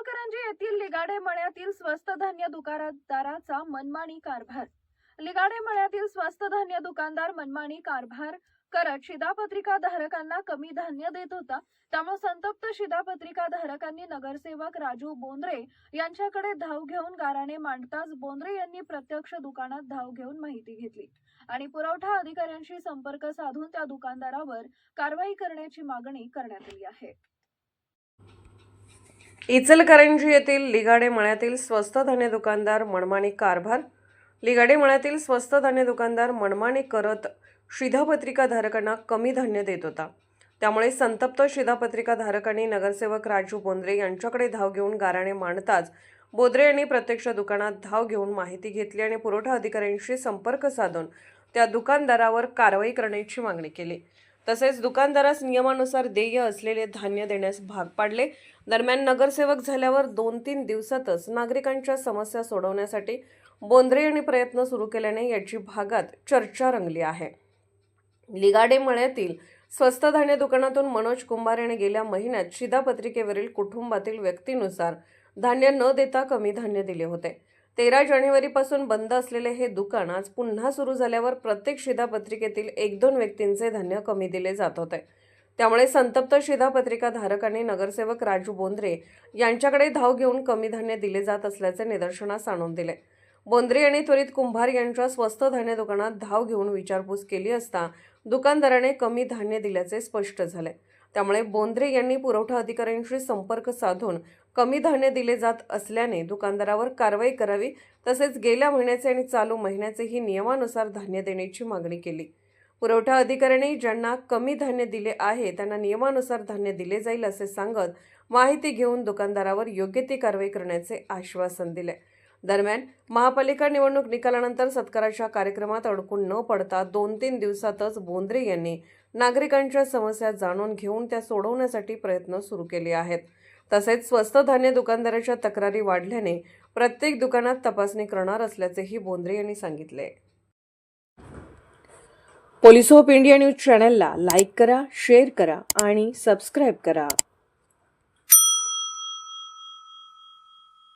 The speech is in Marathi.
इचलकरंजी येथील लिगाडे मळ्यातील स्वस्त धान्य दुकानदाराचा मनमानी कारभार। लिगाडे मळ्यातील स्वस्त धान्य दुकानदार मनमानी कारभार करत शिधापत्रिका धारकांना कमी धान्य देत होता। त्यामुळे संतप्त शिधापत्रिका धारकांनी नगरसेवक राजू बोंद्रे यांच्याकडे धाव घेऊन गाऱ्हाणे मांडताच बोंद्रे यांनी प्रत्यक्ष दुकानात धाव घेऊन माहिती घेतली आणि पुरवठा अधिकाऱ्यांशी संपर्क साधून त्या दुकानदारावर कारवाई करण्याची मागणी करण्यात आली आहे। इचलकरंजी येथील लिगाडे मळ्यातील स्वस्त धान्य दुकानदार मनमानी कारभार। लिगाडे मळ्यातील स्वस्त धान्य दुकानदार मनमानी करत शिधापत्रिका धारकांना कमी धान्य देत होता। त्यामुळे संतप्त शिधापत्रिका धारकांनी नगरसेवक राजू बोंद्रे यांच्याकडे धाव घेऊन गाऱ्हाणे मांडताच बोंद्रे यांनी प्रत्यक्ष दुकानात धाव घेऊन माहिती घेतली आणि पुरवठा अधिकाऱ्यांशी संपर्क साधून त्या दुकानदारावर कारवाई करण्याची मागणी केली। तसेच दुकानदारास नियमानुसार देय असलेले धान्य देण्यास भाग पाडले। दरम्यान नगरसेवक झाल्यावर 2-3 दिवसातच नागरिकांच्या समस्या सोडवण्यासाठी बोंद्रे यांनी प्रयत्न सुरू केल्याने याची भागात चर्चा रंगली आहे। लिगाडे मळ्यातील स्वस्त धान्य दुकानातून मनोज कुंभार यांनी गेल्या महिन्यात शिधापत्रिकेवरील कुटुंबातील व्यक्तीनुसार धान्य न देता कमी धान्य दिले होते। 13 जानेवारीपासून बंद असलेले हे दुकान आज पुन्हा सुरू झाल्यावर प्रत्येक शिधापत्रिकेतील 1-2 व्यक्तींचे धान्य कमी दिले जात होते। त्यामुळे संतप्त शिधापत्रिका धारकांनी नगरसेवक राजू बोंद्रे यांच्याकडे धाव घेऊन कमी धान्य दिले जात असल्याचे निदर्शनास आणून दिले। बोंद्रे यांनी त्वरित कुंभार यांच्या स्वस्त धान्य दुकानात धाव घेऊन विचारपूस केली असता दुकानदाराने कमी धान्य दिल्याचे स्पष्ट झाले। त्यामुळे बोंद्रे यांनी पुरवठा अधिकाऱ्यांशी संपर्क साधून कमी धान्य दिले जात असल्याने दुकानदारावर कारवाई करावी, तसेच गेल्या महिन्याचे आणि चालू महिन्याचेही नियमानुसार धान्य देण्याची मागणी केली। पुरवठा अधिकाऱ्यांनी ज्यांना कमी धान्य दिले आहे त्यांना नियमानुसार धान्य दिले जाईल असे सांगत माहिती घेऊन दुकानदारावर योग्य ती कारवाई करण्याचे आश्वासन दिले। दरम्यान महापालिका निवडणूक निकालानंतर सत्काराच्या कार्यक्रमात अडकून न पडता 2-3 दिवसातच बोंद्रे यांनी नागरिकांच्या समस्या जाणून घेऊन त्या सोडवण्यासाठी प्रयत्न सुरू केले आहेत। तसेच स्वस्त धान्य दुकानदाराच्या तक्रारी वाढल्याने प्रत्येक दुकानात तपासणी करणार असल्याचेही बोंद्रे यांनी सांगितले। पोलीस ऑफ इंडिया न्यूज चॅनलला लाईक करा, शेअर करा आणि सबस्क्राईब करा।